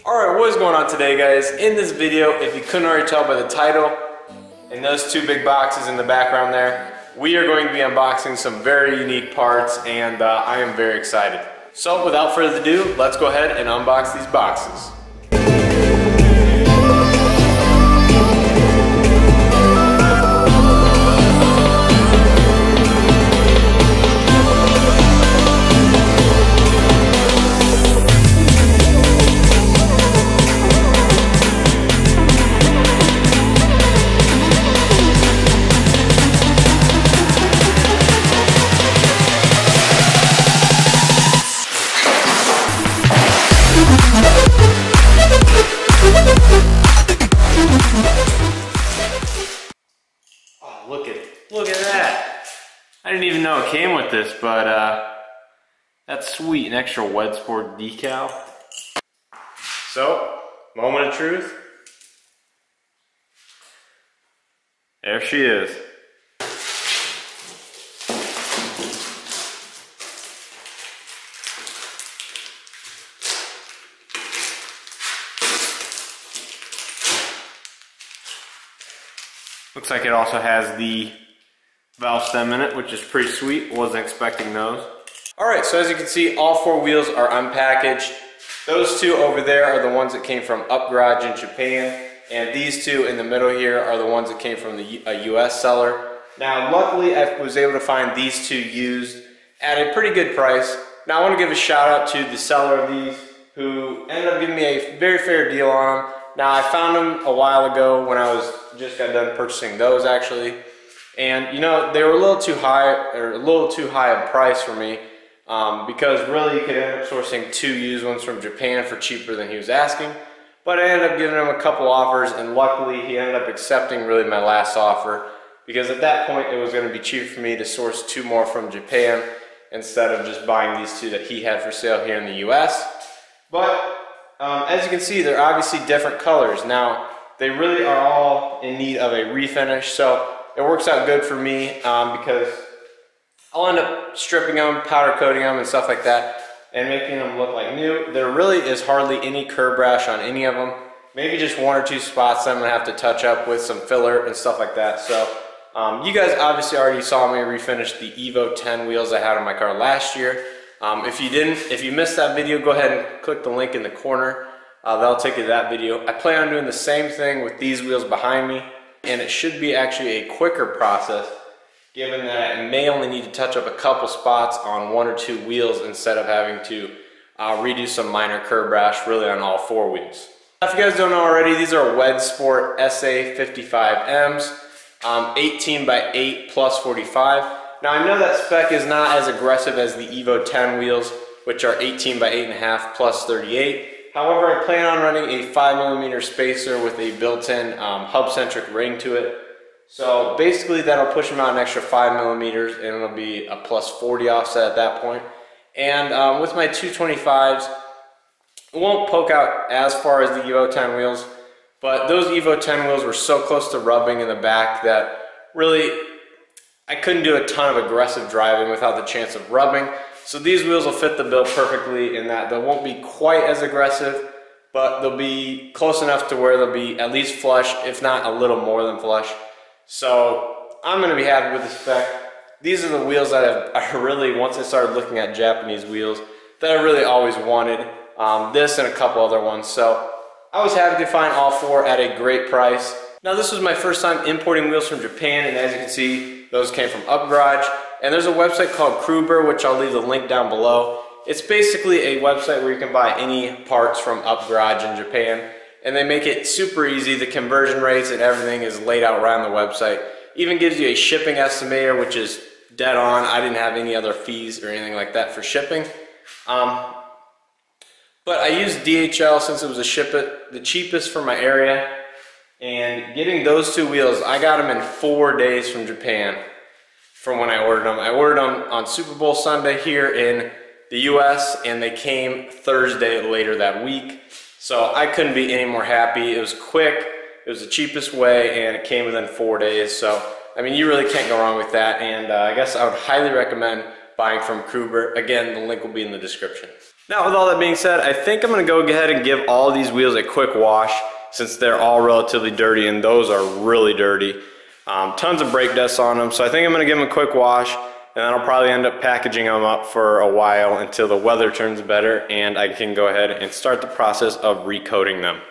Alright, what is going on today, guys? In this video, if you couldn't already tell by the title and those two big boxes in the background there, we are going to be unboxing some very unique parts, and I am very excited. So without further ado, let's go ahead and unbox these boxes. Look at that. I didn't even know it came with this, but that's sweet, an extra WedsSport decal. So, moment of truth. There she is. Looks like it also has the valve stem in it, which is pretty sweet. Wasn't expecting those. Alright, so as you can see, all four wheels are unpackaged. Those two over there are the ones that came from Garage in Japan, and these two in the middle here are the ones that came from a US seller. Now, luckily, I was able to find these two used at a pretty good price. Now, I want to give a shout out to the seller of these, who ended up giving me a very fair deal on them. Now, I found them a while ago when I just got done purchasing those, actually. And, you know, they were a little too high in price for me, because really you could end up sourcing two used ones from Japan for cheaper than he was asking. But I ended up giving him a couple offers, and luckily he ended up accepting really my last offer, because at that point it was going to be cheaper for me to source two more from Japan instead of just buying these two that he had for sale here in the US. But as you can see, they're obviously different colors. Now, they really are all in need of a refinish, so it works out good for me, because I'll end up stripping them, powder coating them, and stuff like that, and making them look like new. There really is hardly any curb rash on any of them. Maybe just one or two spots that I'm going to have to touch up with some filler and stuff like that. So you guys obviously already saw me refinish the Evo 10 wheels I had on my car last year. If you missed that video, go ahead and click the link in the corner. That'll take you to that video. I plan on doing the same thing with these wheels behind me, and it should be actually a quicker process, given that I may only need to touch up a couple spots on one or two wheels instead of having to redo some minor curb rash really on all four wheels. If you guys don't know already, these are WedsSport SA-55Ms, 18 by 8 plus 45. Now, I know that spec is not as aggressive as the Evo 10 wheels, which are 18 by 8.5 plus 38. However, I plan on running a 5mm spacer with a built-in hub-centric ring to it. So basically, that'll push them out an extra 5mm, and it'll be a plus 40 offset at that point. And with my 225s, it won't poke out as far as the Evo 10 wheels, but those Evo 10 wheels were so close to rubbing in the back that really I couldn't do a ton of aggressive driving without the chance of rubbing. So these wheels will fit the bill perfectly in that they won't be quite as aggressive, but they'll be close enough to where they'll be at least flush, if not a little more than flush. So I'm going to be happy with the spec. These are the wheels that I really, once I started looking at Japanese wheels, that I really always wanted. This and a couple other ones. So I was happy to find all four at a great price. Now, this was my first time importing wheels from Japan, and as you can see, those came from Garage. And there's a website called Kruber, which I'll leave the link down below. It's basically a website where you can buy any parts from Garage in Japan, and they make it super easy. The conversion rates and everything is laid out right on the website. Even gives you a shipping estimator, which is dead on. I didn't have any other fees or anything like that for shipping. But I used DHL since it was the cheapest for my area. And getting those two wheels, I got them in 4 days from Japan from when I ordered them. I ordered them on Super Bowl Sunday here in the US, and they came Thursday later that week. So I couldn't be any more happy. It was quick, it was the cheapest way, and it came within 4 days. So, I mean, you really can't go wrong with that. And I guess I would highly recommend buying from Kruber. Again, the link will be in the description. Now with all that being said, I think I'm going to go ahead and give all these wheels a quick wash since they're all relatively dirty, and those are really dirty. Tons of brake dust on them, so I think I'm going to give them a quick wash, and then I'll probably end up packaging them up for a while until the weather turns better and I can go ahead and start the process of recoating them.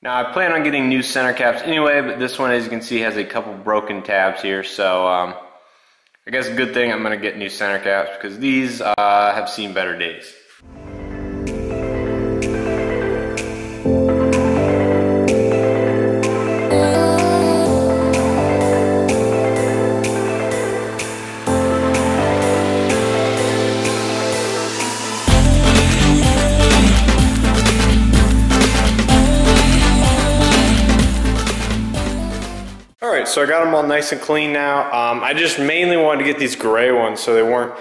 Now I plan on getting new center caps anyway, but this one, as you can see, has a couple broken tabs here, so I guess a good thing I'm going to get new center caps because these have seen better days. So I got them all nice and clean now. I just mainly wanted to get these gray ones so they weren't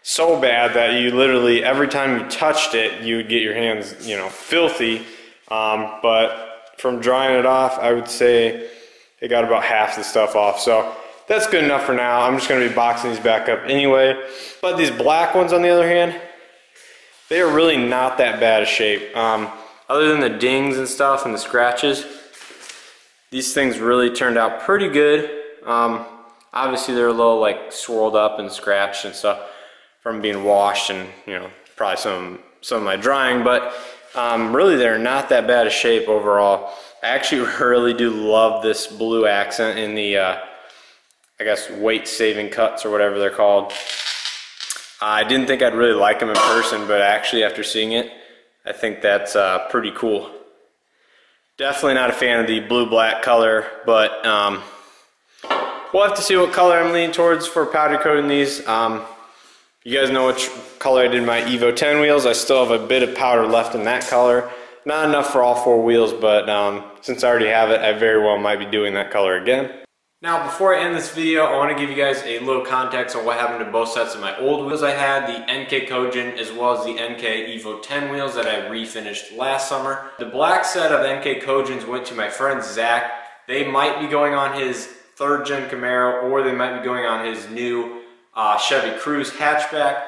so bad that you literally, every time you touched it, you would get your hands, you know, filthy. But from drying it off, I would say it got about half the stuff off. So that's good enough for now. I'm just going to be boxing these back up anyway. But these black ones, on the other hand, they are really not that bad a shape. Other than the dings and stuff and the scratches, these things really turned out pretty good. Obviously they're a little like swirled up and scratched and stuff from being washed and, you know, probably some of my drying, but really they're not that bad a shape overall. I actually really do love this blue accent in the I guess weight saving cuts or whatever they're called. I didn't think I'd really like them in person, but actually after seeing it, I think that's pretty cool. Definitely not a fan of the blue-black color, but we'll have to see what color I'm leaning towards for powder coating these. You guys know which color I did my Evo 10 wheels. I still have a bit of powder left in that color. Not enough for all 4 wheels, but since I already have it, I very well might be doing that color again. Now, before I end this video, I want to give you guys a little context on what happened to both sets of my old wheels I had, the NK Kojin as well as the NK Evo 10 wheels that I refinished last summer. The black set of NK Kojins went to my friend Zach. They might be going on his 3rd gen Camaro, or they might be going on his new Chevy Cruze hatchback.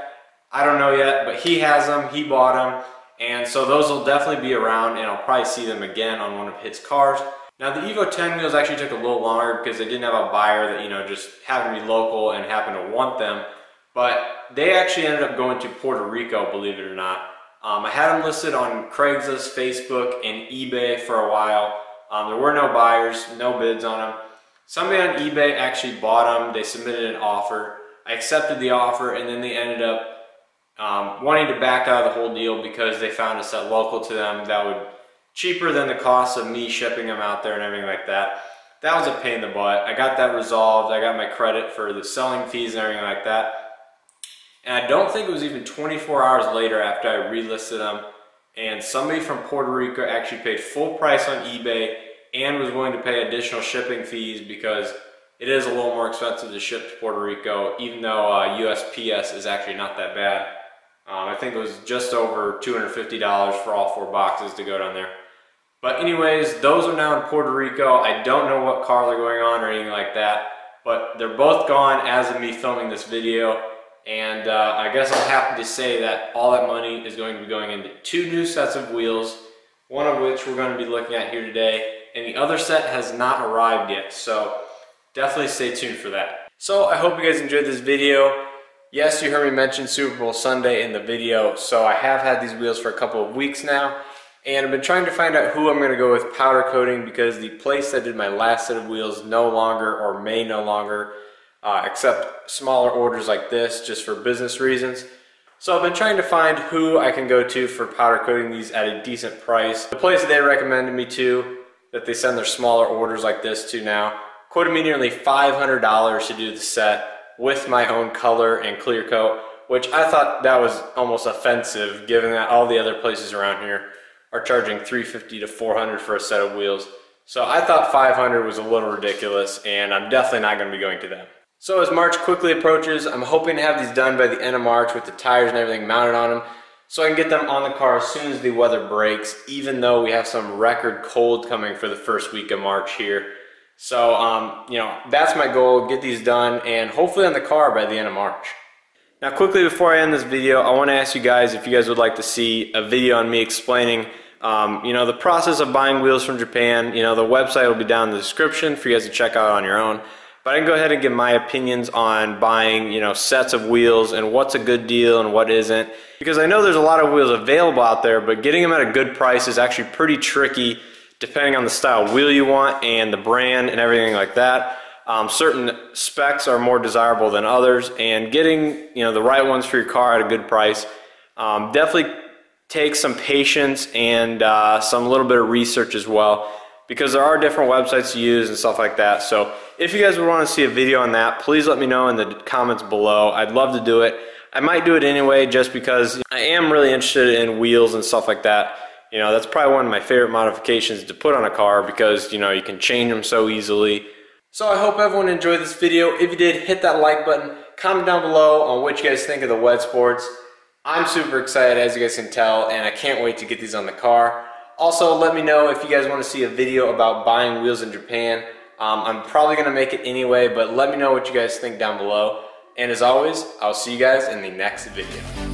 I don't know yet, but he has them, he bought them, and so those will definitely be around, and I'll probably see them again on one of his cars. Now the Evo 10 wheels actually took a little longer because they didn't have a buyer that, you know, just happened to be local and happened to want them. But they actually ended up going to Puerto Rico, believe it or not. I had them listed on Craigslist, Facebook, and eBay for a while. There were no buyers, no bids on them. Somebody on eBay actually bought them. They submitted an offer. I accepted the offer, and then they ended up wanting to back out of the whole deal because they found a set local to them that would cheaper than the cost of me shipping them out there and everything like that. That was a pain in the butt. I got that resolved. I got my credit for the selling fees and everything like that. And I don't think it was even 24 hours later after I relisted them, and somebody from Puerto Rico actually paid full price on eBay and was willing to pay additional shipping fees because it is a little more expensive to ship to Puerto Rico, even though USPS is actually not that bad. I think it was just over $250 for all 4 boxes to go down there. But anyways, those are now in Puerto Rico. I don't know what car they're going on or anything like that, but they're both gone as of me filming this video. And I guess I'm happy to say that all that money is going to be going into 2 new sets of wheels, one of which we're going to be looking at here today, and the other set has not arrived yet, so definitely stay tuned for that. So I hope you guys enjoyed this video. Yes, you heard me mention Super Bowl Sunday in the video, so I have had these wheels for a couple of weeks now, and I've been trying to find out who I'm going to go with powder coating because the place that did my last set of wheels no longer, or may no longer, accept smaller orders like this just for business reasons. So I've been trying to find who I can go to for powder coating these at a decent price. The place that they recommended me to, that they send their smaller orders like this to now, quoted me nearly $500 to do the set with my own color and clear coat, which I thought that was almost offensive given that all the other places around here are charging $350 to $400 for a set of wheels. So I thought $500 was a little ridiculous, and I'm definitely not going to be going to them. So as March quickly approaches, I'm hoping to have these done by the end of March with the tires and everything mounted on them, so I can get them on the car as soon as the weather breaks, even though we have some record cold coming for the first week of March here. So, you know, that's my goal, get these done, and hopefully on the car by the end of March. Now quickly before I end this video, I want to ask you guys if you guys would like to see a video on me explaining you know, the process of buying wheels from Japan. You know, the website will be down in the description for you guys to check out on your own. But I can go ahead and give my opinions on buying, you know, sets of wheels and what's a good deal and what isn't. Because I know there's a lot of wheels available out there, but getting them at a good price is actually pretty tricky depending on the style of wheel you want and the brand and everything like that. Certain specs are more desirable than others, and getting, you know, the right ones for your car at a good price definitely takes some patience and some little bit of research as well, because there are different websites to use and stuff like that. So if you guys would want to see a video on that, please let me know in the comments below. I'd love to do it. I might do it anyway just because I am really interested in wheels and stuff like that. You know, that's probably one of my favorite modifications to put on a car because, you know, you can change them so easily. So I hope everyone enjoyed this video. If you did, hit that like button. Comment down below on what you guys think of the WedsSports. I'm super excited, as you guys can tell, and I can't wait to get these on the car. Also, let me know if you guys want to see a video about buying wheels in Japan. I'm probably going to make it anyway, but let me know what you guys think down below. And as always, I'll see you guys in the next video.